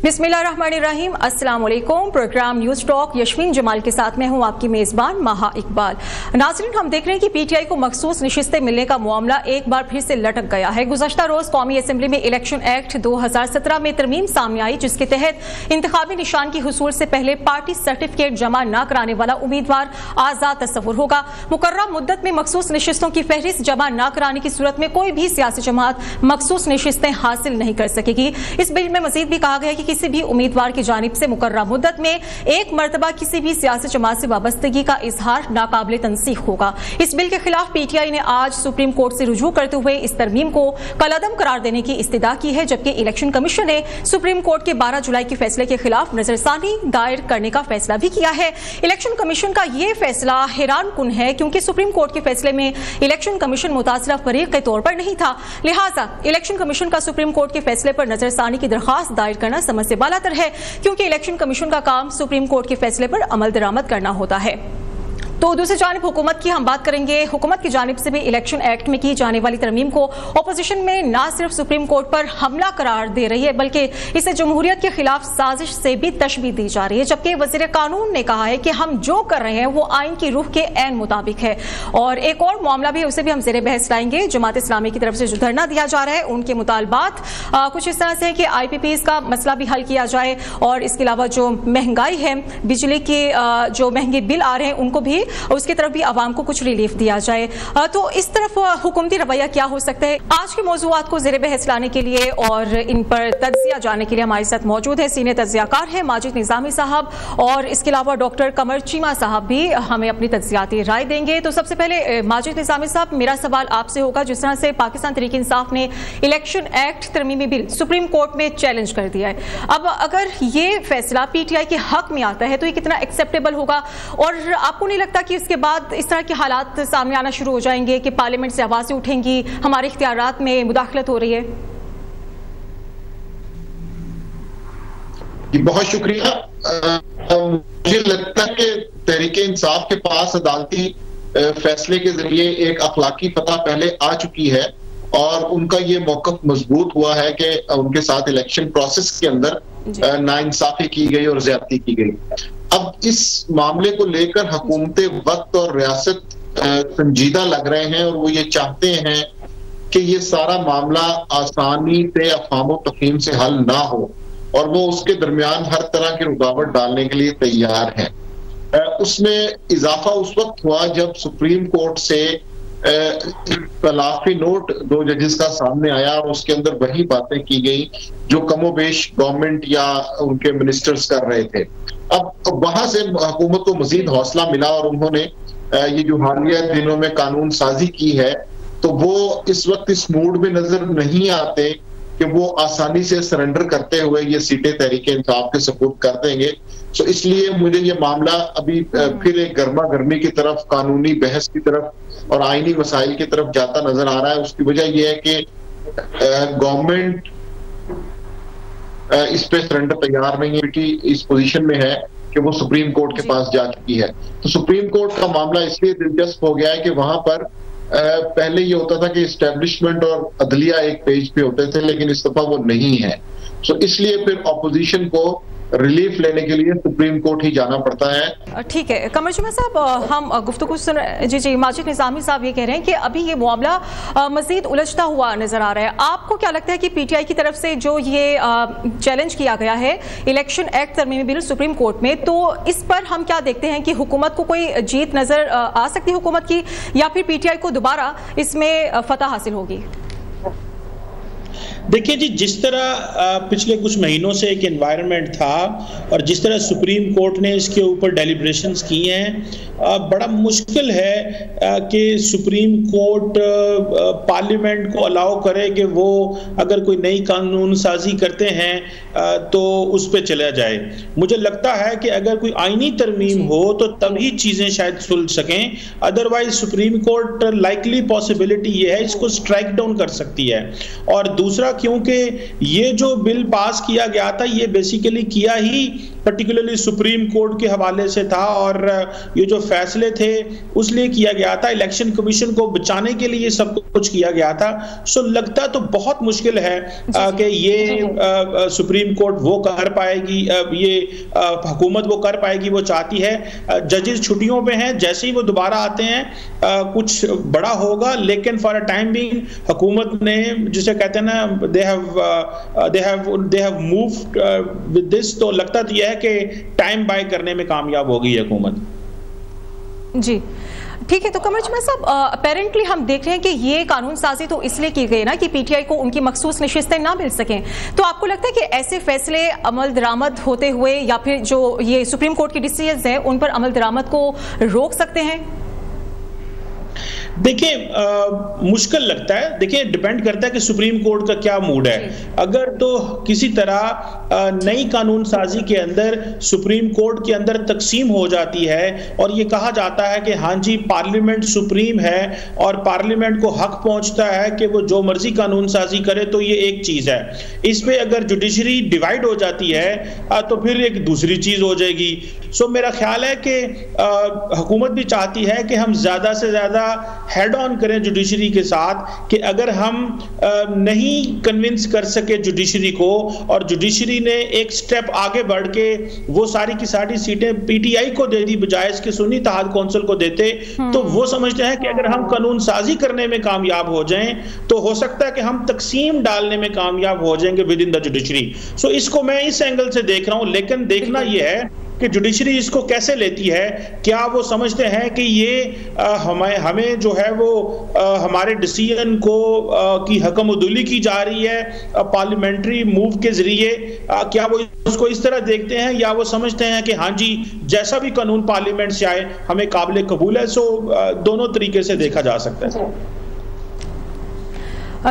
बिस्मिल्लाहिर्रहमानिर्रहीम, अस्सलाम वालेकुम। प्रोग्राम न्यूज टॉक यशवीन जमाल के साथ मैं हूं आपकी मेजबान माहा इकबाल। नाज़रीन, हम देख रहे हैं कि पीटीआई को मखसूस निशिस्तें मिलने का मामला एक बार फिर से लटक गया है। गुज़श्ता रोज कौमी असम्बली में इलेक्शन एक्ट 2017 में तरमीम सामने आई, जिसके तहत इंतखाबी निशान की हुसूल से पहले पार्टी सर्टिफिकेट जमा न कराने वाला उम्मीदवार आजाद तस्वुर होगा। मुकर्रर मुद्दत में मखसूस निशिस्तों की फहरिस्त जमा न कराने की सूरत में कोई भी सियासी जमात मखसूस निशिस्तें हासिल नहीं कर सकेगी। इस बिल में मजीद भी कहा गया है कि किसी भी उम्मीदवार की जानिब से मुकर्रर मुद्दत में एक मरतबा किसी भी सियासी जमात से वाबस्तगी का इजहार नाकाबिल तंसीख होगा। इस बिल के खिलाफ पीटीआई ने आज सुप्रीम कोर्ट से रुजू करते हुए इस तरमीम को कलअदम करार देने की इस्तदा की है, जबकि इलेक्शन कमीशन ने सुप्रीम कोर्ट के 12 जुलाई के फैसले के खिलाफ नजरसानी दायर करने का फैसला भी किया है। इलेक्शन कमीशन का यह फैसला हैरान कुन है, क्योंकि सुप्रीम कोर्ट के फैसले में इलेक्शन कमीशन मुतासिरा फरीक के तौर पर नहीं था। लिहाजा इलेक्शन कमीशन का सुप्रीम कोर्ट के फैसले पर नजरसानी की दरखास्त दायर करना समझ से बालातर है, क्योंकि इलेक्शन कमीशन का काम सुप्रीम कोर्ट के फैसले पर अमल दरामद करना होता है। तो दूसरी जानिब हुकूमत की हम बात करेंगे। हुकूमत की जानिब से भी इलेक्शन एक्ट में की जाने वाली तरमीम को अपोजिशन में न सिर्फ सुप्रीम कोर्ट पर हमला करार दे रही है, बल्कि इसे जमहूरियत के खिलाफ साजिश से भी तशबीह दी जा रही है। जबकि वजीर कानून ने कहा है कि हम जो कर रहे हैं वो आइन की रूह के ऐन मुताबिक है। और एक और मामला भी है, उसे भी हम ज़ेरे बहस लाएंगे। जमात इस्लामी की तरफ से जो धरना दिया जा रहा है, उनके मुतालबात कुछ इस तरह से है कि IPPs का मसला भी हल किया जाए, और इसके अलावा जो महंगाई है, बिजली के जो महंगे बिल आ रहे हैं उनको भी, उसकी तरफ भी आवाम को कुछ रिलीफ दिया जाए। तो इस तरफ हुकूमती रवैया क्या हो सकता है? आज के मौज़ूआत को ज़ेरे बहस लाने के लिए और इन पर तज्जिया जाने के लिए हमारे साथ मौजूद है सीनियर तज्जियाकार हैं माजिद निज़ामी साहब, और इसके अलावा डॉक्टर कमर चीमा साहब भी हमें अपनी तज्जियाती राय देंगे। तो सबसे पहले माजिद निज़ामी साहब, मेरा सवाल आपसे होगा, जिस तरह से पाकिस्तान तहरीक इंसाफ ने इलेक्शन एक्ट तरमीमी बिल सुप्रीम कोर्ट में चैलेंज कर दिया है, अब अगर ये फैसला PTI के हक में आता है तो ये कितना एक्सेप्टेबल होगा? और आपको नहीं लगता कि इसके बाद इस तरह के हालात सामने आना शुरू हो जाएंगे कि पार्लियामेंट से आवाजें उठेंगी, हमारे इख्तियारात में मुदाखलत हो रही है? बहुत शुक्रिया। मुझे लगता है कि तहरीक इंसाफ के पास अदालती फैसले के जरिए एक अखलाकी फतह पहले आ चुकी है, और उनका ये मौक़िफ़ मजबूत हुआ है कि उनके साथ इलेक्शन प्रोसेस के अंदर नाइंसाफी की गई और ज्यादती की गई। अब इस मामले को लेकर हुकूमत वक्त और रियासत संजीदा लग रहे हैं, और वो ये चाहते हैं कि ये सारा मामला आसानी से अफवाम तफहीम से हल ना हो, और वो उसके दरमियान हर तरह की रुकावट डालने के लिए तैयार हैं। उसमें इजाफा उस वक्त हुआ जब सुप्रीम कोर्ट से इख्तिलाफी नोट 2 जजेस का सामने आया, और उसके अंदर वही बातें की गई जो कमोबेश गवर्नमेंट या उनके मिनिस्टर्स कर रहे थे। अब वहां से हुकूमत को मजीद हौसला मिला, और उन्होंने ये जो हालिया दिनों में कानून साजी की है, तो वो इस वक्त इस मूड में नजर नहीं आते कि वो आसानी से सरेंडर करते हुए ये सीटें तहरीक इंसाफ के सपुर्द कर देंगे। तो इसलिए मुझे ये मामला अभी फिर एक गर्मा गर्मी की तरफ, कानूनी बहस की तरफ और आईनी मसाइल की तरफ जाता नजर आ रहा है। उसकी वजह यह है कि गवर्नमेंट इस पे सरेंडर तैयार नहीं है, क्योंकि इस पोजीशन में है कि वो सुप्रीम कोर्ट के पास जा चुकी है। तो सुप्रीम कोर्ट का मामला इसलिए दिलचस्प हो गया है कि वहां पर पहले ये होता था कि इस्टेब्लिशमेंट और अदलिया एक पेज पे होते थे, लेकिन इस दफा वो नहीं है। तो इसलिए फिर ऑपोजिशन को रिलीफ लेने के लिए सुप्रीम कोर्ट ही जाना पड़ता है। ठीक है कमर चीमा साहब, हम गुफ्तगू सुन जी माजिद निज़ामी साहब ये कह रहे हैं कि अभी ये मामला मजीद उलझता हुआ नजर आ रहा है। आपको क्या लगता है कि PTI की तरफ से जो ये चैलेंज किया गया है इलेक्शन एक्ट तरमीमी बिल सुप्रीम कोर्ट में, तो इस पर हम क्या देखते हैं कि हुकूमत को कोई जीत नजर आ सकती है हुकूमत की, या फिर PTI को दोबारा इसमें फतह हासिल होगी? देखिए जी, जिस तरह पिछले कुछ महीनों से एक एनवायरनमेंट था, और जिस तरह सुप्रीम कोर्ट ने इसके ऊपर डेलिब्रेशंस किए हैं, बड़ा मुश्किल है कि सुप्रीम कोर्ट पार्लियामेंट को अलाउ करे कि वो अगर कोई नई कानून साजी करते हैं तो उस पर चला जाए। मुझे लगता है कि अगर कोई आईनी तरमीम हो तो तभी चीज़ें शायद सुलझ सकें, otherwise supreme court likely possibility ये है इसको स्ट्राइक डाउन कर सकती है। और दूसरा, क्योंकि ये जो बिल पास किया गया था ये बेसिकली किया ही पर्टिकुलरली सुप्रीम कोर्ट के हवाले से था और ये जो फैसले थे उसलिए किया गया था, इलेक्शन कमीशन को बचाने के लिए सब कुछ किया गया था। सो लगता तो बहुत मुश्किल है कि ये सुप्रीम कोर्ट वो कर पाएगी, ये हुकूमत वो कर पाएगी वो चाहती है। जजेस छुट्टियों पे हैं, जैसे ही वो दोबारा आते हैं कुछ बड़ा होगा, लेकिन फॉर अ टाइम बीइंग हुकूमत ने जिसे कहते हैं ना they have moved with this, तो लगता तो यह है कि टाइम बाय करने में कामयाब हो गई है हुकूमत। जी ठीक है, तो कमर जमान साहब, अपेरेंटली हम देख रहे हैं कि ये कानून साजी तो इसलिए की गई ना कि पीटीआई को उनकी मखसूस नशिस्तें ना मिल सकें। तो आपको लगता है कि ऐसे फैसले अमल दरामद होते हुए या फिर जो ये सुप्रीम कोर्ट की डिसीजंस हैं उन पर अमल दरामद को रोक सकते हैं? देखिए मुश्किल लगता है, देखिए डिपेंड करता है कि सुप्रीम कोर्ट का क्या मूड है। अगर तो किसी तरह नई कानून साजी के अंदर सुप्रीम कोर्ट के अंदर तकसीम हो जाती है और ये कहा जाता है कि हाँ जी पार्लियामेंट सुप्रीम है और पार्लियामेंट को हक पहुंचता है कि वो जो मर्जी कानून साजी करे, तो ये एक चीज है। इस पे अगर जुडिशरी डिवाइड हो जाती है तो फिर एक दूसरी चीज हो जाएगी। सो मेरा ख्याल है कि हुकूमत भी चाहती है कि हम ज्यादा से ज्यादा हेड ऑन करें जुडिशरी के साथ, कि अगर हम नहीं कन्विंस कर सके जुडिशरी को और जुडिशरी ने एक स्टेप आगे बढ़ के वो सारी की सारी सीटें पीटीआई को दे दी बजाय इसके सुन्नी इत्तेहाद कौंसिल को देते, तो वो समझते हैं कि अगर हम कानून साजी करने में कामयाब हो जाएं तो हो सकता है कि हम तकसीम डालने में कामयाब हो जाएंगे विद इन द जुडिशरी। सो इसको मैं इस एंगल से देख रहा हूं, लेकिन देखना यह है कि जुडिशरी इसको कैसे लेती है। क्या वो समझते हैं कि ये हमें जो है वो हमारे डिसीजन को की हकमउदुली की जा रही है पार्लियामेंट्री मूव के जरिए, क्या वो उसको इस तरह देखते हैं, या वो समझते हैं कि हाँ जी जैसा भी कानून पार्लियामेंट से आए हमें काबिल कबूल है। सो दोनों तरीके से देखा जा सकता है।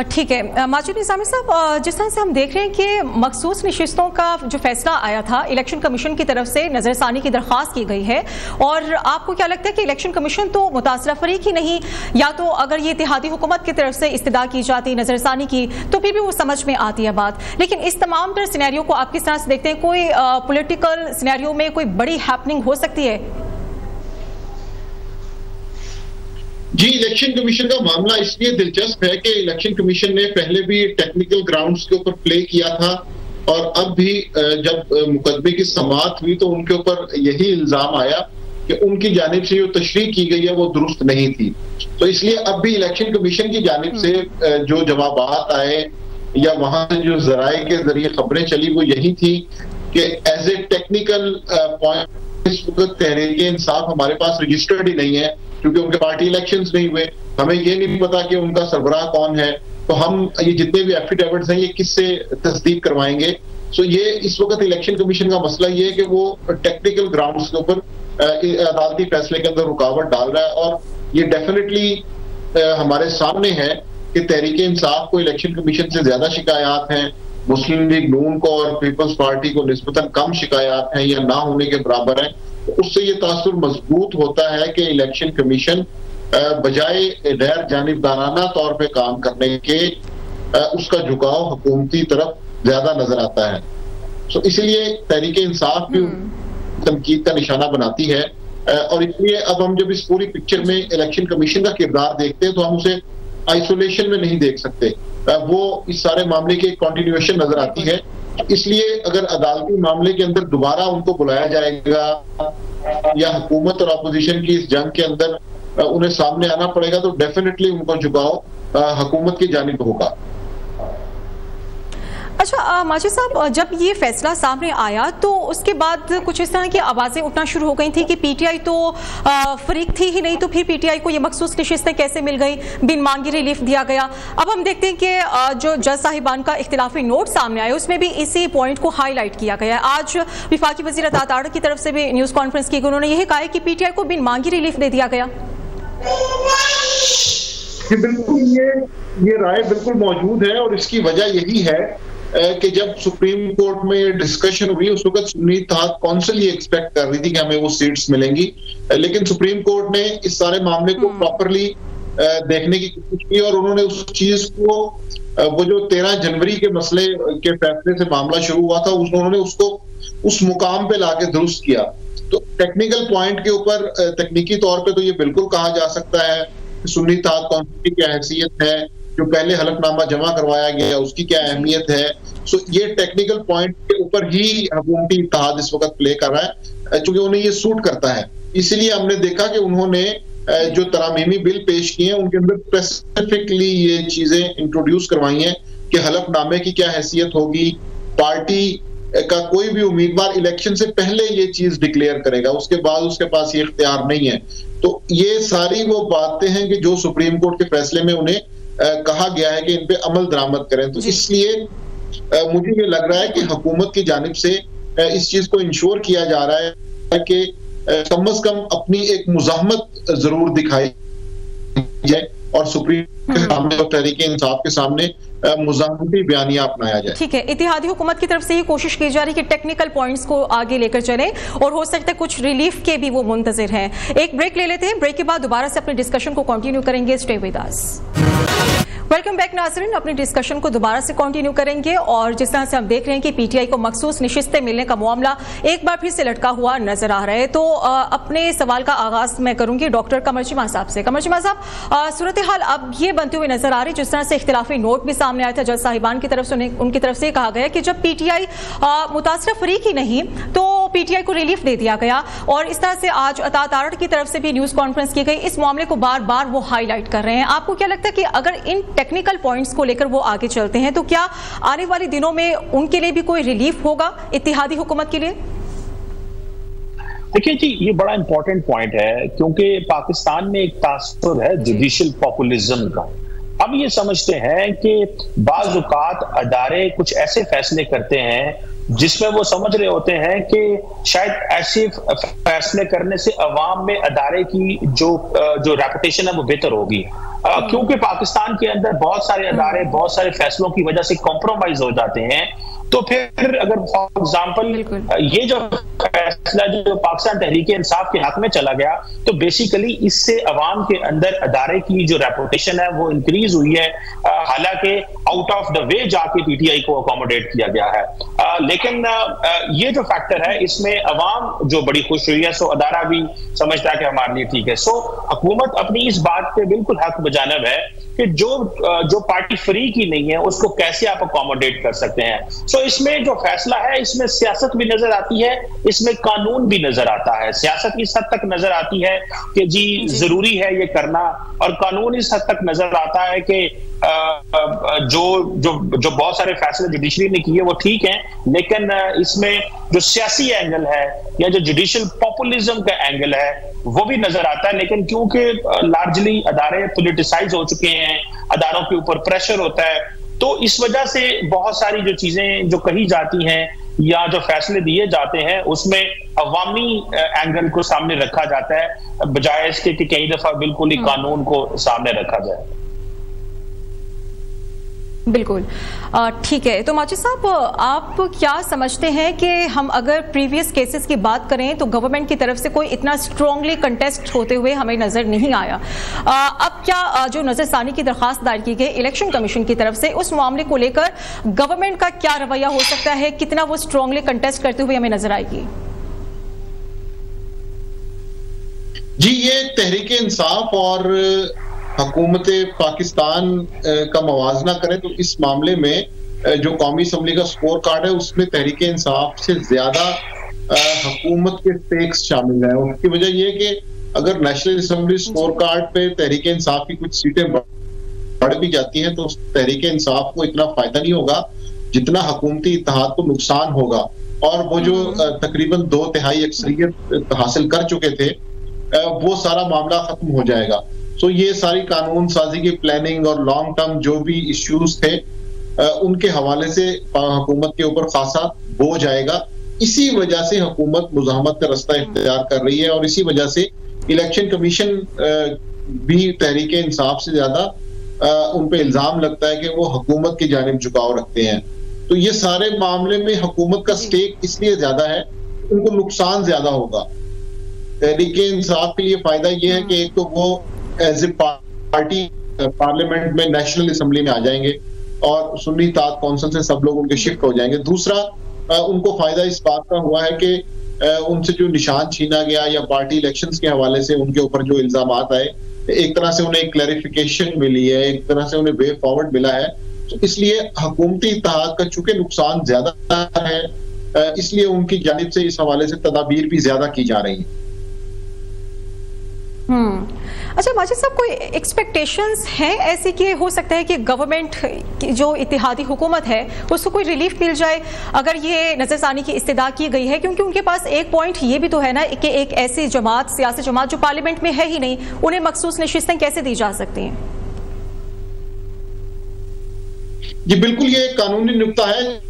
ठीक है माजिद निज़ामी साहब, जिस तरह से हम देख रहे हैं कि मखसूस नशिस्तों का जो फैसला आया था इलेक्शन कमीशन की तरफ से नजरसानी की दरख्वास्त की गई है, और आपको क्या लगता है कि इलेक्शन कमीशन तो मुतासरा फरीक ही नहीं, या तो अगर ये इत्तेहादी हुकूमत की तरफ से इस्तदा की जाती नजरसानी की तो फिर भी वो समझ में आती है बात, लेकिन इस तमाम तर सिनेरियो को आप किस तरह से देखते हैं? कोई पॉलिटिकल सिनेरियो में कोई बड़ी हैपनिंग हो सकती है? जी, इलेक्शन कमीशन का मामला इसलिए दिलचस्प है कि इलेक्शन कमीशन ने पहले भी टेक्निकल ग्राउंड्स के ऊपर प्ले किया था और अब भी जब मुकदमे की समाअत हुई तो उनके ऊपर यही इल्जाम आया कि उनकी जानिब से जो तशरीह की गई है वो दुरुस्त नहीं थी। तो इसलिए अब भी इलेक्शन कमीशन की जानिब से जो जवाबात आए या वहां से जो जराए के जरिए खबरें चली वो यही थी कि एज ए टेक्निकल पॉइंट इस वक्त तहरीक इंसाफ हमारे पास रजिस्टर्ड ही नहीं है, क्योंकि उनके पार्टी इलेक्शंस नहीं हुए, हमें ये नहीं पता कि उनका सरबराह कौन है, तो हम ये जितने भी एफिडेविट्स हैं ये किससे तस्दीक करवाएंगे। सो ये इस वक्त इलेक्शन कमीशन का मसला ये है कि वो टेक्निकल ग्राउंड्स के ऊपर अदालती फैसले के अंदर रुकावट डाल रहा है, और ये डेफिनेटली हमारे सामने है कि तहरीक इंसाफ को इलेक्शन कमीशन से ज्यादा शिकायत हैं, मुस्लिम लीग नून को और पीपल्स पार्टी को निस्बतन कम शिकायत हैं या ना होने के बराबर हैं। उससे ये तासुर मजबूत होता है कि इलेक्शन कमीशन बजाय गैर जानिबदाराना तौर पे काम करने के उसका झुकाव हुकूमती तरफ ज्यादा नजर आता है। सो इसलिए तहरीक इंसाफ भी तनकीद का निशाना बनाती है, और इसलिए अब हम जब इस पूरी पिक्चर में इलेक्शन कमीशन का किरदार देखते हैं तो हम उसे आइसोलेशन में नहीं देख सकते, वो इस सारे मामले की एक कॉन्टिन्यूएशन नजर आती है। इसलिए अगर अदालती मामले के अंदर दोबारा उनको बुलाया जाएगा या हुकूमत और अपोजिशन की इस जंग के अंदर उन्हें सामने आना पड़ेगा तो डेफिनेटली उनको झुकाव हुकूमत की जानिब होगा। अच्छा माजिद साहब, जब ये फैसला सामने आया तो उसके बाद कुछ इस तरह की आवाजें उठना शुरू हो गई थी कि पीटीआई तो फरीक थी ही नहीं, तो फिर पीटीआई को ये मखसूस नशिस्तें कैसे मिल गई, बिन मांगी रिलीफ दिया गया। अब हम देखते हैं कि जो जज साहिबान का इख्तिलाफी नोट सामने आया उसमें भी इसी पॉइंट को हाईलाइट किया गया है। आज विफाकी वजीर अतात आर्डर की तरफ से भी न्यूज कॉन्फ्रेंस की, उन्होंने यही कहा है कि पीटीआई को बिन मांगी रिलीफ दे दिया गया। बिल्कुल, ये राय बिल्कुल मौजूद है, और इसकी वजह यही है कि जब सुप्रीम कोर्ट में डिस्कशन हुई उस वक्त सुन्नी इत्तेहाद कौंसिल ये एक्सपेक्ट कर रही थी कि हमें वो सीट्स मिलेंगी, लेकिन सुप्रीम कोर्ट ने इस सारे मामले को प्रॉपरली देखने की कोशिश की और उन्होंने उस चीज को वो जो 13 जनवरी के मसले के फैसले से मामला शुरू हुआ था, उन्होंने उसको उस मुकाम पे लाके दुरुस्त किया। तो टेक्निकल पॉइंट के ऊपर, तकनीकी तौर पे तो ये बिल्कुल कहा जा सकता है कि सुन्नी इत्तेहाद कौंसिल की क्या हैसियत है, जो पहले हलफनामा जमा करवाया गया उसकी क्या अहमियत है। सो ये टेक्निकल पॉइंट के ऊपर ही हुकूमती इत्तेहाद इस वक्त प्ले कर रहा है, चूंकि उन्हें ये सूट करता है। इसलिए हमने देखा कि उन्होंने जो तरामीमी बिल पेश किए हैं उनके अंदर स्पेसिफिकली ये चीजें इंट्रोड्यूस करवाई हैं कि हलफनामे की क्या हैसियत होगी, पार्टी का कोई भी उम्मीदवार इलेक्शन से पहले ये चीज डिक्लेयर करेगा, उसके बाद उसके पास ये इख्तियार नहीं है। तो ये सारी वो बातें हैं कि जो सुप्रीम कोर्ट के फैसले में उन्हें कहा गया है कि इन पे अमल दरामद करें। तो इसलिए मुझे ये लग रहा है कि हुकूमत की जानिब से इस चीज को इंश्योर किया जा रहा है कि कम अज कम अपनी एक मुज़ाहमत जरूर दिखाई जाए और सुप्रीम के सामने और तहरीक इंसाफ के सामने मुज़ाहमती बयानिया अपनाया जाए। ठीक है, इत्तेहादी हुकूमत की तरफ से ही कोशिश की जा रही है कि टेक्निकल पॉइंट्स को आगे लेकर चलें और हो सकता है कुछ रिलीफ के भी वो मुंतजिर हैं। एक ब्रेक ले लेते हैं, ब्रेक के बाद दोबारा से अपने डिस्कशन को कंटिन्यू करेंगे। Stay with us. Welcome back नाज़रीन, अपनी डिस्कशन को दोबारा से कंटिन्यू करेंगे और जिस तरह से हम देख रहे हैं कि पीटीआई को मखसूस नशिस्तें मिलने का मामला एक बार फिर से लटका हुआ नजर आ रहा है। तो अपने सवाल का आगाज मैं करूंगी डॉक्टर कमर चीमा साहब से। कमर चीमा साहब, सूरत हाल अब ये बनती हुई नजर आ रही, जिस तरह से इख्तिलाफी नोट भी सामने आया था जज साहिबान की तरफ से, उनकी तरफ से कहा गया कि जब पीटीआई मुतासरा फरीक ही नहीं तो पीटीआई को रिलीफ दे दिया गया और इस तरह से आज अतात आर्ट की तरफ से भी न्यूज कॉन्फ्रेंस की गई। इस मामले को बार बार वो हाईलाइट कर रहे हैं। आपको क्या लगता है कि अगर इन टेक्निकल पॉइंट्स को लेकर वो आगे चलते हैं तो क्या आने वाले दिनों में उनके लिए भी कोई रिलीफ होगा इत्तेहादी हुकूमत के लिए? देखिए जी, ये बड़ा इंपॉर्टेंट पॉइंट है क्योंकि पाकिस्तान में एक तासुर है जुडिशियल पॉपुलिज्म का। हम ये समझते हैं कि बाज़ औक़ात अदारे कुछ ऐसे फैसले करते हैं जिसमें वो समझ रहे होते हैं कि शायद ऐसे फैसले करने से अवाम में अदारे की जो रेपुटेशन है वो बेहतर होगी, क्योंकि पाकिस्तान के अंदर बहुत सारे अदारे बहुत सारे फैसलों की वजह से कॉम्प्रोमाइज हो जाते हैं। तो फिर अगर फॉर एग्जाम्पल ये जो फैसला जो पाकिस्तान तहरीक इंसाफ के हक में चला गया तो बेसिकली इससे अवाम के अंदर अदारे की जो रेपुटेशन है वो इंक्रीज हुई है, हालांकि आउट ऑफ द वे जाके पीटीआई को अकोमोडेट किया गया है। लेकिन ये जो फैक्टर है इसमें अवाम जो बड़ी खुश हुई है, सो अदारा भी समझता है कि हमारे लिए ठीक है। सो हुकूमत अपनी इस बात पे बिल्कुल हक बजानब है कि जो पार्टी फ्री की नहीं है उसको कैसे आप अकोमोडेट कर सकते हैं। सो इसमें जो फैसला है इसमें सियासत भी नजर आती है, इसमें कानून भी नजर आता है। सियासत इस हद तक नजर आती है कि जी जरूरी है ये करना, और कानून इस हद तक नजर आता है कि जो बहुत सारे फैसले जुडिशरी ने किए वो ठीक हैं, लेकिन इसमें जो सियासी एंगल है या जो जुडिशियल पॉपुलिज्म का एंगल है वो भी नजर आता है। लेकिन क्योंकि लार्जली अदारे पॉलिटिसाइज हो चुके हैं, अदारों के ऊपर प्रेशर होता है, तो इस वजह से बहुत सारी जो चीजें जो कही जाती हैं या जो फैसले दिए जाते हैं उसमें अवामी एंगल को सामने रखा जाता है बजाय इसके कि कई दफा बिल्कुल ही कानून को सामने रखा जाए। बिल्कुल ठीक है। तो माजिद साहब, आप क्या समझते हैं कि हम अगर प्रीवियस केसेस की बात करें तो गवर्नमेंट की तरफ से कोई इतना स्ट्रांगली कंटेस्ट होते हुए हमें नजर नहीं आया। अब क्या जो नजरसानी की दरखास्त दायर की गई इलेक्शन कमीशन की तरफ से, उस मामले को लेकर गवर्नमेंट का क्या रवैया हो सकता है, कितना वो स्ट्रांगली कंटेस्ट करते हुए हमें नजर आएगी? जी, ये तहरीक इंसाफ और हुकूमत पाकिस्तान का मवाजना करें तो इस मामले में जो कौमी असम्बली का स्कोर कार्ड है उसमें तहरीक इंसाफ से ज्यादा हुकूमत के स्टेक्स शामिल हैं। उसकी वजह यह कि अगर नेशनल असम्बली स्कोर कार्ड पे तहरीक इंसाफ की कुछ सीटें बढ़ भी जाती हैं तो तहरीक इंसाफ को इतना फायदा नहीं होगा जितना हुकूमती इत्तेहाद को नुकसान होगा। और वो जो तकरीबन 2/3 अक्सरियत हासिल कर चुके थे वो सारा मामला खत्म हो जाएगा। तो ये सारी कानून साजी की प्लानिंग और लॉन्ग टर्म जो भी इश्यूज थे उनके हवाले से हुकूमत के ऊपर खासा बोझ आएगा। इसी वजह से हुकूमत मुज़ाहमत का रास्ता इख्तियार कर रही है और इसी वजह से इलेक्शन कमीशन भी तहरीक इंसाफ से ज्यादा उन पे इल्जाम लगता है कि वो हुकूमत की जानिब झुकाव रखते हैं। तो ये सारे मामले में हुकूमत का स्टेक इसलिए ज्यादा है, उनको नुकसान ज्यादा होगा। तहरीक इंसाफ के लिए फायदा ये है कि एक तो वो एज ए पार्टी पार्लियामेंट में नेशनल असम्बली में आ जाएंगे, और सुन्नी इत्तेहाद कौंसिल से सब लोग उनके शिफ्ट हो जाएंगे। दूसरा, उनको फायदा इस बात का हुआ है कि उनसे जो निशान छीना गया या पार्टी इलेक्शंस के हवाले से उनके ऊपर जो इल्जामात आए, एक तरह से उन्हें क्लैरिफिकेशन मिली है, एक तरह से उन्हें वे फॉरवर्ड मिला है। तो इसलिए हुकूमती इत्तेहाद का चूंकि नुकसान ज्यादा है, इसलिए उनकी जानिब से इस हवाले से तदाबीर भी ज्यादा की जा रही है। अच्छा माजिद साहब, कोई एक्सपेक्टेशंस हैं ऐसी कि हो सकता है कि गवर्नमेंट की जो इत्तेहादी हुकूमत है उसको कोई रिलीफ मिल जाए अगर ये नजरसानी की इस्तदा की गई है? क्योंकि उनके पास एक पॉइंट ये भी तो है ना कि एक ऐसी जमात, सियासी जमात जो पार्लियामेंट में है ही नहीं, उन्हें मखसूस नशिस्तें कैसे दी जा सकती हैं? जी बिल्कुल, ये एक कानूनी नुक्ता है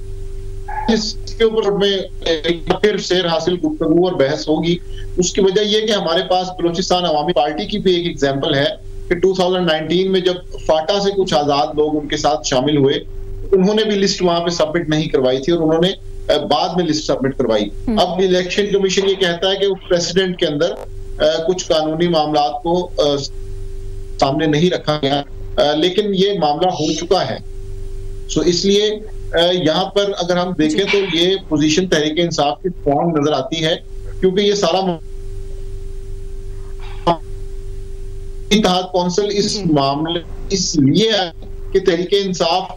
जिसके ऊपर में फिर शेर हासिल गुफ्तगू और बहस होगी। उसकी वजह यह कि हमारे पास बलूचिस्तान अवामी पार्टी की भी एक एग्जाम्पल है कि 2019 में जब फाटा से कुछ आजाद लोग उनके साथ शामिल हुए, उन्होंने भी लिस्ट वहां पे सबमिट नहीं करवाई थी और उन्होंने बाद में लिस्ट सबमिट करवाई। अब इलेक्शन कमीशन ये कहता है कि उस प्रेसिडेंट के अंदर कुछ कानूनी मामला को सामने नहीं रखा गया, लेकिन ये मामला हो चुका है। सो इसलिए यहाँ पर अगर हम देखें तो ये पोजीशन तहरीक इंसाफ की स्ट्रॉन्ग नजर आती है, क्योंकि ये सारा इत्तेहाद कौंसिल इस मामले इसलिए है कि तहरीक इंसाफ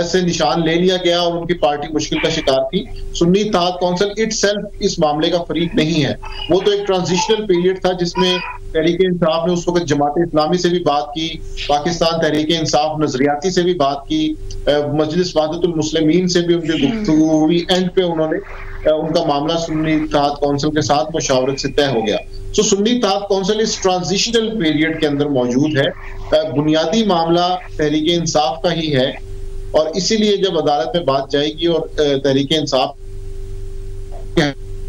से निशान ले लिया गया और उनकी पार्टी मुश्किल का शिकार थी। सुन्नी इत्तेहाद कौंसिल इटसेल्फ इस मामले का फरीक नहीं है, वो तो एक ट्रांजिशनल पीरियड था जिसमें तहरीक इंसाफ ने उस वक्त जमात इस्लामी से भी बात की, पाकिस्तान तहरीक इंसाफ नजरियाती से भी बात की, मजलिस वहदतुल मुस्लिमीन से भी उनकी गुफ्तगू हुई। एंड पे उन्होंने उनका मामला सुन्नी इत्तेहाद कौंसिल के साथ मुशावरत से तय हो गया। सो सुन्नी इत्तेहाद कौंसिल इस ट्रांजिशनल पीरियड के अंदर मौजूद है, बुनियादी मामला तहरीक इंसाफ का ही है और इसीलिए जब अदालत में बात जाएगी और तहरीक इंसाफ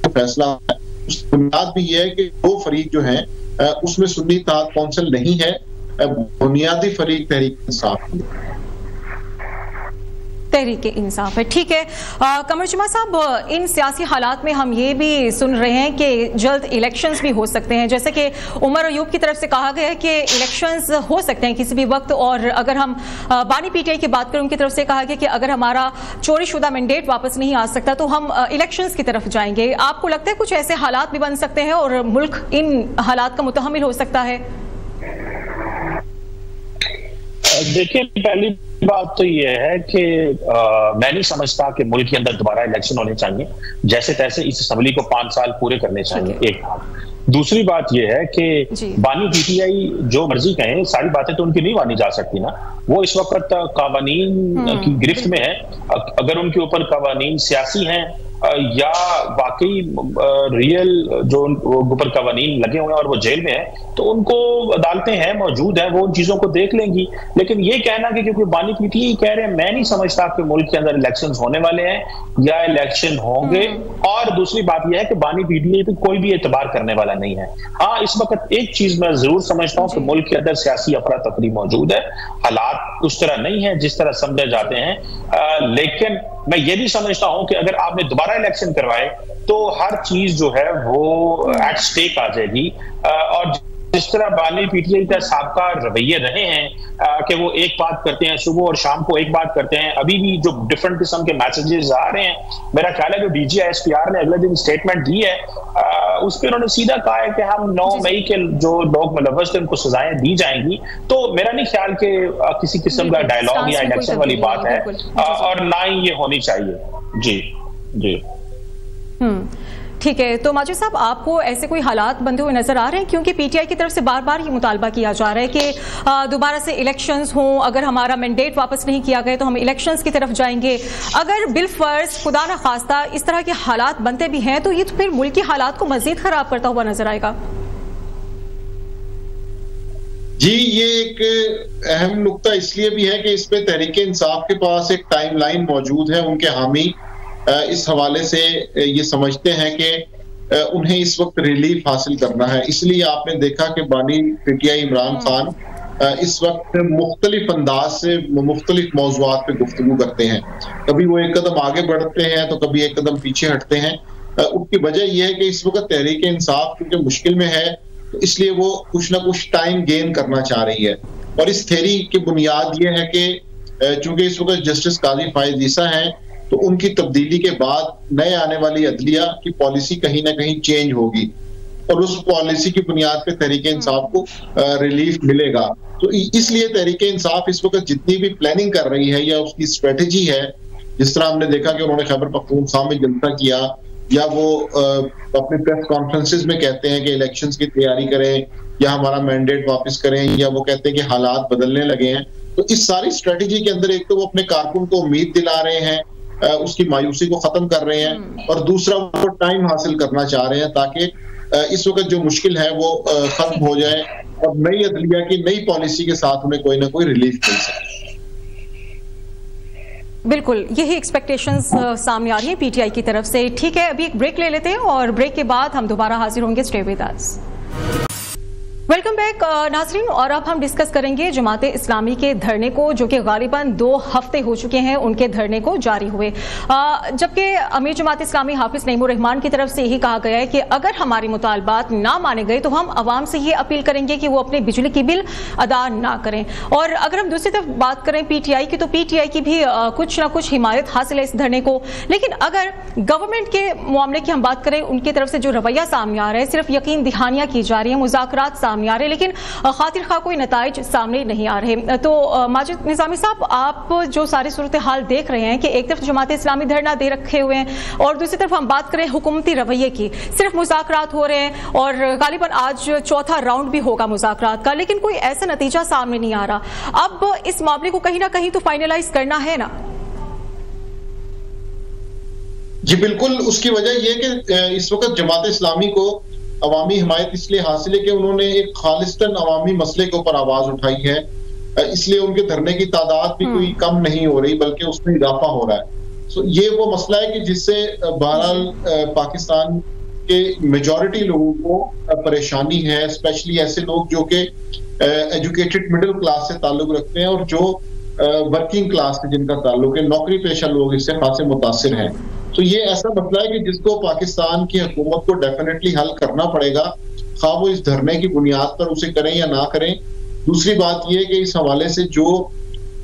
फैसला है, उसकी बुनियाद भी यह है कि दो फरीक जो हैं उसमें सुन्नी इत्तेहाद कौंसिल नहीं है, बुनियादी फरीक तहरीक इंसाफ तहरीक इंसाफ है। ठीक है कमर जुमा साहब, इन सियासी हालात में हम ये भी सुन रहे हैं कि जल्द इलेक्शंस भी हो सकते हैं, जैसे कि उमर अयूब की तरफ से कहा गया है कि इलेक्शंस हो सकते हैं किसी भी वक्त। और अगर हम बानी पीटीआई की बात करें, उनकी तरफ से कहा गया कि अगर हमारा चोरी शुदा मैंडेट वापस नहीं आ सकता तो हम इलेक्शंस की तरफ जाएंगे। आपको लगता है कुछ ऐसे हालात भी बन सकते हैं और मुल्क इन हालात का मुतहम्मिल हो सकता है? देखिए, पहली बात तो ये है कि मैं नहीं समझता कि मुल्क के अंदर दोबारा इलेक्शन होने चाहिए, जैसे तैसे इस असम्बली को 5 साल पूरे करने चाहिए, एक बात। दूसरी बात यह है कि बानी पीटीआई जो मर्जी कहें, सारी बातें तो उनकी नहीं मानी जा सकती ना। वो इस वक्त कावानीन की गिरफ्त में है। अगर उनके ऊपर कावानीन सियासी हैं या वाकई रियल जो ऊपर कवानीन लगे हुए हैं और वो जेल में है, तो उनको अदालतें हैं, मौजूद हैं, वो उन चीजों को देख लेंगी। लेकिन ये कहना कि क्योंकि बानी पीटीआई कह रहे हैं, मैं नहीं समझता कि मुल्क के अंदर इलेक्शंस होने वाले हैं या इलेक्शन होंगे। और दूसरी बात यह है कि बानी पीटीआई पे कोई भी एतबार करने वाला नहीं है। हाँ, इस वक्त एक चीज मैं जरूर समझता हूँ कि मुल्क के अंदर सियासी अफरा तफरी मौजूद है, हालात उस तरह नहीं है जिस तरह समझे जाते हैं। लेकिन मैं ये भी समझता हूं कि अगर आपने दोबारा इलेक्शन करवाए तो हर चीज जो है वो एट स्टेक आ जाएगी। और जिस तरह बानी पीटीआई का साबका रवैये रहे हैं कि वो एक बात करते हैं सुबह और शाम को एक बात करते हैं, अभी भी जो डिफरेंट किस्म के मैसेजेस आ रहे हैं, मेरा ख्याल है जो डीजी एसपीआर ने अगले दिन स्टेटमेंट दी है उस पर उन्होंने सीधा कहा है कि हम 9 मई के जो लोग मुलव्वस थे उनको सजाएं दी जाएंगी। तो मेरा नहीं ख्याल कि किसी किस्म का डायलॉग या इलेक्शन वाली बात है और ना ही ये होनी चाहिए। जी जी ठीक है। तो माजिद साहब, आपको ऐसे कोई हालात बनते हुए नजर आ रहे हैं? क्योंकि पीटीआई की तरफ से बार बार ये मुतालबा किया जा रहा है कि दोबारा से इलेक्शंस हों, अगर हमारा मैंडेट वापस नहीं किया गया तो हम इलेक्शंस की तरफ जाएंगे। अगर बिलफर्ज खुदा न खास्ता इस तरह के हालात बनते भी हैं तो ये तो फिर मुल्क के हालात को मजीद खराब करता हुआ नजर आएगा। जी, ये एक अहम नुक्ता इसलिए भी है कि इस पे तहरीक इंसाफ के पास एक टाइमलाइन मौजूद है। उनके हामी इस हवाले से ये समझते हैं कि उन्हें इस वक्त रिलीफ हासिल करना है। इसलिए आपने देखा कि बानी पीटीआई इमरान खान इस वक्त मुख्तलिफ अंदाज से मुख्तलिफ मौज़ूआत पे गुफ्तगू करते हैं। कभी वो एक कदम आगे बढ़ते हैं तो कभी एक कदम पीछे हटते हैं। उसकी वजह यह है कि इस वक्त तहरीक इंसाफ क्योंकि मुश्किल में है, तो इसलिए वो कुछ ना कुछ टाइम गेन करना चाह रही है। और इस थ्योरी की बुनियाद ये है कि चूंकि इस वक्त जस्टिस काजी फायद ईसा हैं, तो उनकी तब्दीली के बाद नए आने वाली अदलिया की पॉलिसी कहीं ना कहीं चेंज होगी और उस पॉलिसी की बुनियाद पे तहरीके इंसाफ को रिलीफ मिलेगा। तो इसलिए तहरीके इंसाफ इस वक्त जितनी भी प्लानिंग कर रही है या उसकी स्ट्रेटेजी है, जिस तरह हमने देखा कि उन्होंने खैबर पख्तूनख्वा में जलसा किया, या वो अपने प्रेस कॉन्फ्रेंसेस में कहते हैं कि इलेक्शंस की तैयारी करें या हमारा मैंडेट वापस करें, या वो कहते हैं कि हालात बदलने लगे हैं। तो इस सारी स्ट्रेटेजी के अंदर एक तो वो अपने कारकुन को उम्मीद दिला रहे हैं, उसकी मायूसी को खत्म कर रहे हैं, और दूसरा वो टाइम हासिल करना चाह रहे हैं ताकि इस वक्त जो मुश्किल है वो खत्म हो जाए और नई अदलिया की नई पॉलिसी के साथ उन्हें कोई ना कोई रिलीफ मिल सके। बिल्कुल, यही एक्सपेक्टेशंस सामने आ रही है पीटीआई की तरफ से। ठीक है, अभी एक ब्रेक ले लेते हैं और ब्रेक के बाद हम दोबारा हाजिर होंगे। Stay with us. Welcome back नाज़रीन, और अब हम डिस्कस करेंगे जमात इस्लामी के धरने को, जो कि गालिबन 2 हफ्ते हो चुके हैं उनके धरने को जारी हुए, जबकि अमीर जमात इस्लामी हाफिज नईमुर रहमान की तरफ से यही कहा गया है कि अगर हमारे मुतालबात ना माने गए तो हम अवाम से ये अपील करेंगे कि वो अपने बिजली की बिल अदा ना करें। और अगर हम दूसरी तरफ बात करें पीटीआई की, तो पीटीआई की भी कुछ ना कुछ हिमायत हासिल है इस धरने को। लेकिन अगर गवर्नमेंट के मामले की हम बात करें, उनकी तरफ से जो रवैया सामने आ रहा है, सिर्फ यकीन दहानियां की जा रही है, मुज़ाकरात सामने आ रहे, लेकिन खातिर खा कोई नताइज सामने नहीं आ रहे। तो माजिद निजामी साहब, आप जो सारी सूरत हाल देख रहे हैं कि एक तरफ जमात इस्लामी धरना दे रखे हुए हैं और दूसरी तरफ हम बात करें हुकूमती रवैये की, सिर्फ मुज़ाकरात हो रहे हैं और गालिबन आज चौथा राउंड भी होगा मुज़ाकरात का, लेकिन कोई ऐसा नतीजा सामने नहीं आ रहा। अब इस मामले को कहीं ना कहीं तो फाइनलाइज करना है ना? जी बिल्कुल, उसकी वजह यह कि इस वक्त जमात इस्लामी को अवामी हिमायत इसलिए हासिल है कि उन्होंने एक खालिस्तन अवामी मसले के ऊपर आवाज उठाई है, इसलिए उनके धरने की तादाद भी कोई कम नहीं हो रही बल्कि उसमें इजाफा हो रहा है। सो ये वो मसला है कि जिससे बहरहाल पाकिस्तान के मेजॉरिटी लोगों को परेशानी है, स्पेशली ऐसे लोग जो कि एजुकेटेड मिडिल क्लास से ताल्लुक रखते हैं और जो वर्किंग क्लास से जिनका ताल्लुक है, नौकरी पेशा लोग इससे खासे मुतासिर हैं। तो ये ऐसा मसला है कि जिसको पाकिस्तान की हुकूमत को डेफिनेटली हल करना पड़ेगा, खा वो इस धरने की बुनियाद पर उसे करें या ना करें। दूसरी बात यह कि इस हवाले से जो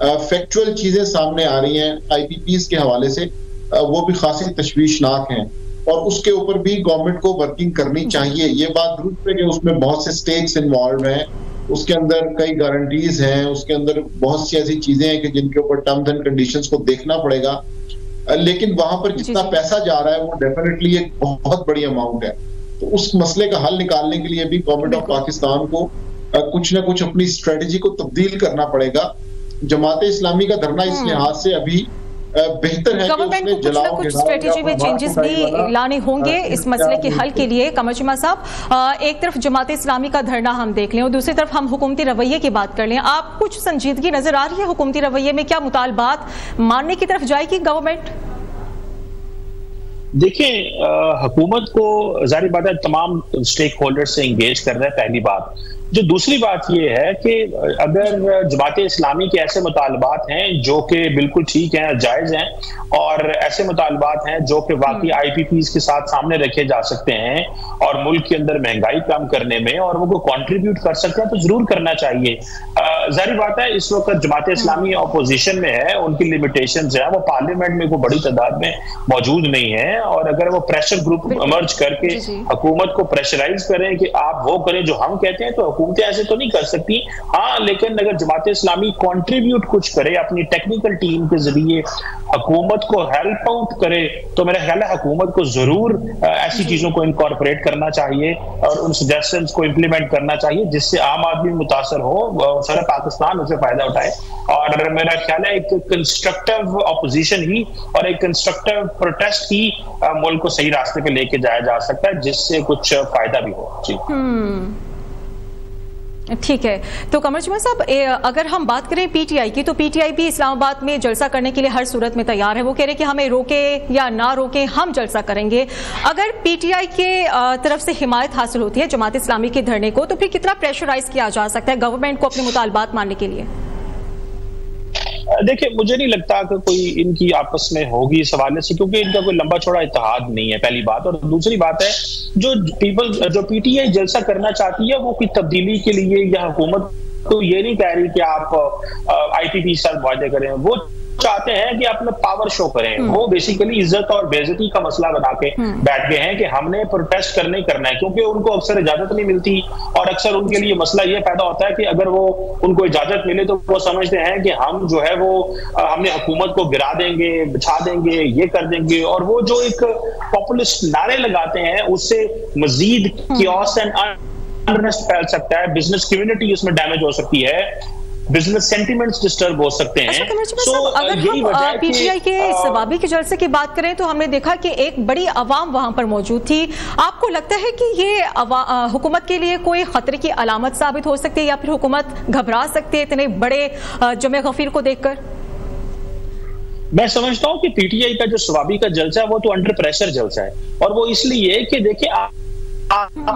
फैक्चुअल चीजें सामने आ रही हैं आईपीपीज के हवाले से, वो भी खासी तशवीशनाक हैं और उसके ऊपर भी गवर्नमेंट को वर्किंग करनी चाहिए। ये बात दुरुस्त है कि उसमें बहुत से स्टेक्स इन्वॉल्व हैं, उसके अंदर कई गारंटीज हैं, उसके अंदर बहुत सी ऐसी चीजें हैं कि जिनके ऊपर टर्म्स एंड कंडीशंस को देखना पड़ेगा, लेकिन वहां पर जितना पैसा जा रहा है वो डेफिनेटली एक बहुत बड़ी अमाउंट है। तो उस मसले का हल निकालने के लिए भी गवर्नमेंट ऑफ पाकिस्तान को कुछ ना कुछ अपनी स्ट्रेटजी को तब्दील करना पड़ेगा। जमात इस्लामी का धरना इस लिहाज से अभी बेहतर है गवर्नमेंट को कुछ ना कुछ स्ट्रेटेजी में चेंजेस भी लाने होंगे इस मसले के हल के लिए। कमर जुमा साहब, एक तरफ जमात इस्लामी का धरना हम देख लें और दूसरी तरफ हम हुकूमती रवैये की बात कर लें, आप कुछ संजीदगी नजर आ रही है हुकूमती रवैये में? क्या मुतालबात मानने की तरफ जाएगी गवर्नमेंट? देखिए, हुकूमत को जाहिर बात है तमाम स्टेक होल्डर से इंगेज कर रहा है, पहली बात। जो दूसरी बात यह है कि अगर जमात इस्लामी के ऐसे मुतालबात हैं जो कि बिल्कुल ठीक हैं, जायज हैं, और ऐसे मुतालबात हैं जो कि वाकई आईपीपीज के साथ सामने रखे जा सकते हैं और मुल्क के अंदर महंगाई कम करने में और वो कंट्रीब्यूट कर सकते हैं, तो जरूर करना चाहिए। जाहिर बात है इस वक्त जमात इस्लामी अपोजिशन में है, उनकी लिमिटेशंस है, वो पार्लियामेंट में कोई बड़ी तादाद में मौजूद नहीं है, और अगर वो प्रेशर ग्रुप इमर्ज करके हुकूमत को प्रेशराइज करें कि आप वो करें जो हम कहते हैं, तो हुकूमतें ऐसे तो नहीं कर सकती। हाँ, लेकिन अगर जमात इस्लामी कंट्रीब्यूट कुछ करे अपनी टेक्निकल टीम के जरिए, हुकूमत को हेल्प आउट करे, तो मेरा ख्याल है हुकूमत को जरूर ऐसी चीजों को इनकॉर्पोरेट करना चाहिए और उन सजेशंस को इम्प्लीमेंट करना चाहिए जिससे आम आदमी मुतासर हो, सारा पाकिस्तान उससे फायदा उठाए। और मेरा ख्याल है एक कंस्ट्रक्टिव अपोजिशन ही और एक कंस्ट्रक्टिव प्रोटेस्ट ही मुल्क को सही रास्ते पे लेके जाया जा सकता है, जिससे कुछ फायदा भी हो। जी ठीक है। तो कमर जुमा साहब, अगर हम बात करें पीटीआई की, तो पीटीआई भी इस्लामाबाद में जलसा करने के लिए हर सूरत में तैयार है। वो कह रहे हैं कि हमें रोके या ना रोके हम जलसा करेंगे। अगर पीटीआई के तरफ से हिमायत हासिल होती है जमात इस्लामी के धरने को, तो फिर कितना प्रेशराइज किया जा सकता है गवर्नमेंट को अपने मुतालबात मानने के लिए? देखिए, मुझे नहीं लगता कि कोई इनकी आपस में होगी इस हवाले से, क्योंकि इनका कोई लंबा चौड़ा इत्तेहाद नहीं है, पहली बात। और दूसरी बात है, जो पीटीआई जलसा करना चाहती है वो कोई तब्दीली के लिए या हुकूमत तो ये नहीं कह रही कि आप आईपीपी के साथ वादे करें, वो चाहते हैं कि अपना पावर शो करें। वो बेसिकली इज्जत और बेइज्जती का मसला बना के बैठ गए हैं कि हमने प्रोटेस्ट करना ही करना है, क्योंकि उनको अक्सर इजाजत नहीं मिलती और अक्सर उनके लिए मसला ये पैदा होता है कि अगर वो उनको इजाजत मिले तो वो समझते हैं कि हम जो है वो हमने हुकूमत को गिरा देंगे, बिछा देंगे, ये कर देंगे, और वो जो एक पॉपुलिस्ट नारे लगाते हैं उससे मजीद कियोस एंड अनरेस्ट फैल सकता है, बिजनेस कम्युनिटी उसमें डैमेज हो सकती है, बिजनेस सेंटिमेंट्स डिस्टर्ब हो सकते हैं। अगर हम पीटीआई के सवाबी के जलसे की बात करें तो हमने देखा कि एक बड़ी अवाम वहां पर मौजूद थी। आपको लगता है कि ये हुकूमत के लिए कोई खतरे की अलामत साबित हो सकती है या फिर हुकूमत घबरा सकती है इतने बड़े जमे गफीर को देखकर? मैं समझता हूं कि पीटीआई का जो सवाबी का जलसा है वो तो अंडर प्रेशर जलसा है, और वो इसलिए कि देखिए आप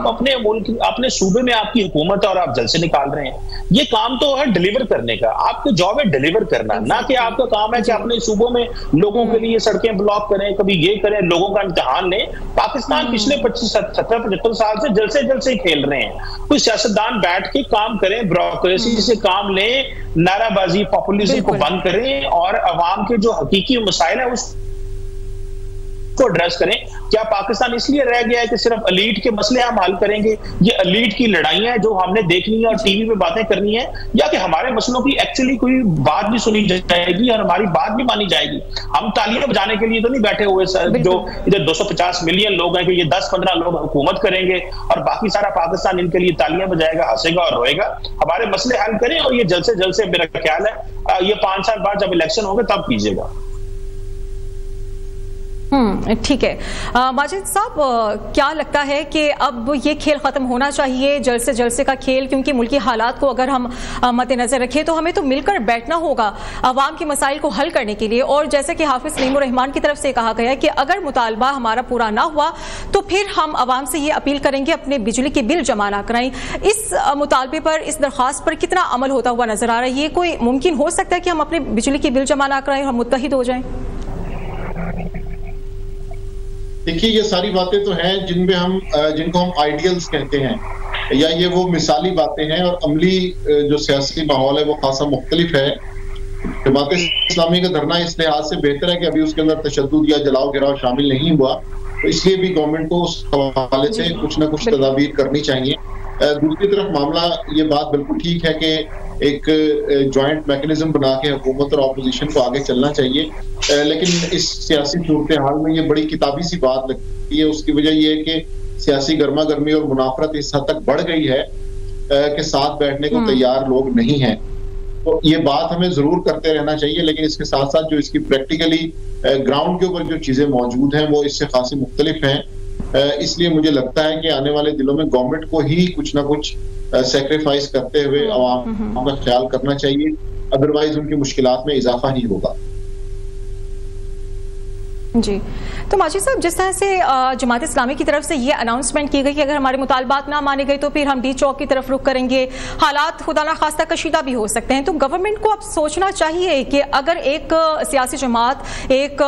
अपने मुल्क, अपने सूबे में आपकी हुकूमत है और आप जलसे निकाल रहे हैं। ये काम तो है डिलीवर करने का, आपकी जॉब है डिलीवर करना, ना कि आपका काम है कि अपने सूबों में लोगों के लिए सड़कें ब्लॉक करें, कभी ये करें, लोगों का इम्तिहान लें। पाकिस्तान पिछले 17-75 साल से जलसे ही खेल रहे हैं। कोई सियासतदान बैठ के काम करें, ब्यूरोक्रेसी से काम लें, नाराबाजी पॉपुलिज्म को बंद करें और अवाम के जो हकीकी मसाइल है उसको एड्रेस करें। क्या पाकिस्तान इसलिए रह गया है कि सिर्फ एलीट के मसले हम हल करेंगे? ये एलीट की लड़ाइयां हैं जो हमने देखनी है और टीवी पे बातें करनी है, या कि हमारे मसलों की एक्चुअली कोई बात भी सुनी जाएगी और हमारी बात भी मानी जाएगी? हम तालियां बजाने के लिए तो नहीं बैठे हुए सर, जो इधर 250 मिलियन लोग हैं कि ये 10-15 लोग हुकूमत करेंगे और बाकी सारा पाकिस्तान इनके लिए तालियां बजाएगा, हंसेगा और रोएगा। हमारे मसले हल करें और ये जल्द से मेरा ख्याल है ये 5 साल बाद जब इलेक्शन होंगे तब कीजिएगा। ठीक है। माजिद साहब, क्या लगता है कि अब ये खेल खत्म होना चाहिए, जलसे का खेल, क्योंकि मुल्की हालात को अगर हम मद्देनजर रखें तो हमें तो मिलकर बैठना होगा अवाम के मसाइल को हल करने के लिए। और जैसे कि हाफिज सलीमुर रहमान की तरफ से कहा गया है कि अगर मुतालबा हमारा पूरा ना हुआ तो फिर हम अवाम से ये अपील करेंगे अपने बिजली के बिल जमा ना कराएं। इस मुतालबे पर, इस दरख्वास्त पर कितना अमल होता हुआ नजर आ रहा है? ये कोई मुमकिन हो सकता है कि हम अपने बिजली के बिल जमा ना कराएं और मुत्तहिद हो जाएं? देखिए, ये सारी बातें तो हैं जिनको हम आइडियल्स कहते हैं, या ये वो मिसाली बातें हैं, और अमली जो सियासी माहौल है वो खासा मुख्तलिफ है। जमात इस्लामी का धरना इस लिहाज से बेहतर है कि अभी उसके अंदर तशद्दुद या जलाओ गिराव शामिल नहीं हुआ, तो इसलिए भी गवर्नमेंट को उस हवाले से कुछ ना कुछ तदाबीर करनी चाहिए। दूसरी तरफ मामला, ये बात बिल्कुल ठीक है कि एक जॉइंट मैकेनिज्म बना के हुकूमत और अपोजिशन को आगे चलना चाहिए, लेकिन इस सियासी सूरत हाल में ये बड़ी किताबी सी बात लगती है। उसकी वजह ये है कि सियासी गर्मा गर्मी और मुनाफरत इस हद तक बढ़ गई है कि साथ बैठने को तैयार लोग नहीं हैं। तो ये बात हमें जरूर करते रहना चाहिए, लेकिन इसके साथ साथ जो इसकी प्रैक्टिकली ग्राउंड के ऊपर जो चीजें मौजूद हैं वो इससे खासी मुख्तलिफ हैं। इसलिए मुझे लगता है कि आने वाले दिनों में गवर्नमेंट को ही कुछ ना कुछ सेक्रीफाइस करते हुए अवाम का ख्याल करना चाहिए, अदरवाइज उनकी मुश्किलात में इजाफा ही होगा। जी, तो माजिद साहब, जिस तरह से जमात इस्लामी की तरफ से ये अनाउंसमेंट की गई कि अगर हमारे मुतालबात ना माने गए तो फिर हम डी चौक की तरफ रुख करेंगे, हालात खुदा ना खास्ता कशीदा भी हो सकते हैं, तो गवर्नमेंट को अब सोचना चाहिए कि अगर एक सियासी जमात एक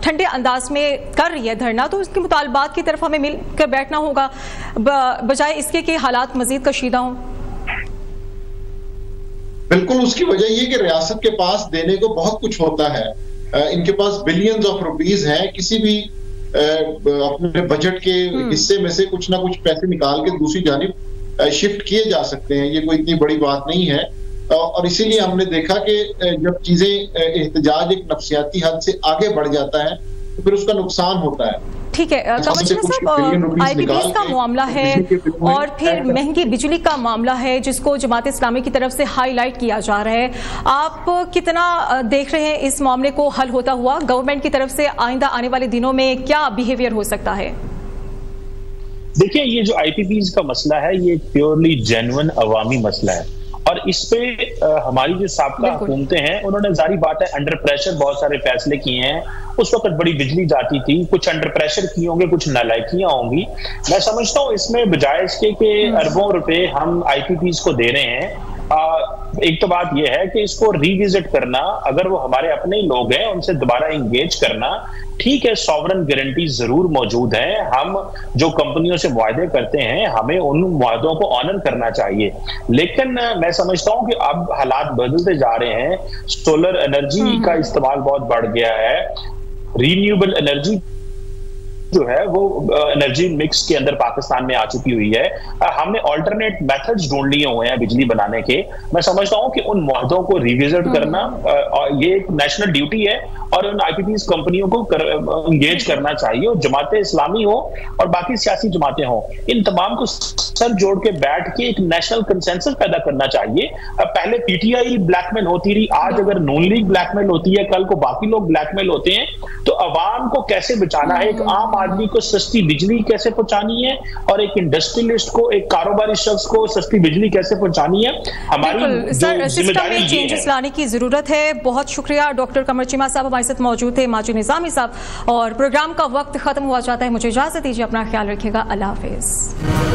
ठंडे अंदाज में कर रही है धरना तो उसके मुतालबात की तरफ हमें मिलकर बैठना होगा, बजाय इसके कि हालात मजीद कशीदा हों। बिल्कुल, उसकी वजह ये कि रियासत के पास देने को बहुत कुछ होता है। इनके पास बिलियंस ऑफ रुपीस हैं, किसी भी अपने बजट के हिस्से में से कुछ ना कुछ पैसे निकाल के दूसरी जानिब शिफ्ट किए जा सकते हैं। ये कोई इतनी बड़ी बात नहीं है, और इसीलिए हमने देखा कि जब चीजें एहतजाज एक नफ्सियाती हद से आगे बढ़ जाता है तो फिर उसका नुकसान होता है। ठीक है, साहब, आईपीपीएस का मामला है और फिर महंगी बिजली का मामला है जिसको जमात इस्लामी की तरफ से हाईलाइट किया जा रहा है। आप कितना देख रहे हैं इस मामले को हल होता हुआ? गवर्नमेंट की तरफ से आइंदा आने वाले दिनों में क्या बिहेवियर हो सकता है? देखिए, ये जो आईपीपीएस का मसला है ये प्योरली जेन्युइन अवामी मसला है, और इस पे हमारी जो साबका हुकूमतें हैं उन्होंने जारी बात है अंडर प्रेशर बहुत सारे फैसले किए हैं। उस वक्त बड़ी बिजली जाती थी, कुछ अंडर प्रेशर किए होंगे, कुछ नालायकियां होंगी। मैं समझता हूँ इसमें बजाय इसके कि अरबों रुपए हम आईपीपीएस को दे रहे हैं, एक तो बात यह है कि इसको रिविजिट करना, अगर वो हमारे अपने ही लोग हैं उनसे दोबारा इंगेज करना ठीक है, सॉवरन गारंटी जरूर मौजूद है। हम जो कंपनियों से मुआहदे करते हैं हमें उन मुआहदों को ऑनर करना चाहिए, लेकिन मैं समझता हूं कि अब हालात बदलते जा रहे हैं। सोलर एनर्जी का इस्तेमाल बहुत बढ़ गया है, रीन्यूएबल एनर्जी जो है वो एनर्जी मिक्स के अंदर पाकिस्तान में आ चुकी हुई है। हमने ऑल्टरनेट मेथड्स ढूंढ लिए हुए हैं बिजली बनाने के। मैं समझता हूं कि उन मुआहदों को रिविजिट करना ये एक नेशनल ड्यूटी है और उन आईपीपीएस कंपनियों को एंगेज करना चाहिए, और जमात इस्लामी हो और बाकी सियासी जमातें हो, इन तमाम को सर जोड़ के बैठ के एक नेशनल कंसेंसस पैदा करना चाहिए। पहले पीटीआई ब्लैकमेल होती रही, आज अगर नून लीग ब्लैकमेल होती है, कल को बाकी लोग ब्लैकमेल होते हैं, तो अवाम को कैसे बचाना है, एक आम आदमी को सस्ती बिजली कैसे पहुंचानी है, और एक इंडस्ट्रियलिस्ट को, एक कारोबारी शख्स को सस्ती बिजली कैसे पहुंचानी है, हमारी जिम्मेदारी चेंजेस लाने की जरूरत है। बहुत शुक्रिया डॉक्टर कमर चीमा साहब हमारे साथ मौजूद थे, माजिद निजामी साहब। और प्रोग्राम का वक्त खत्म हुआ जाता है, मुझे इजाजत दीजिए, अपना ख्याल रखिएगा, अल्लाह हाफिज।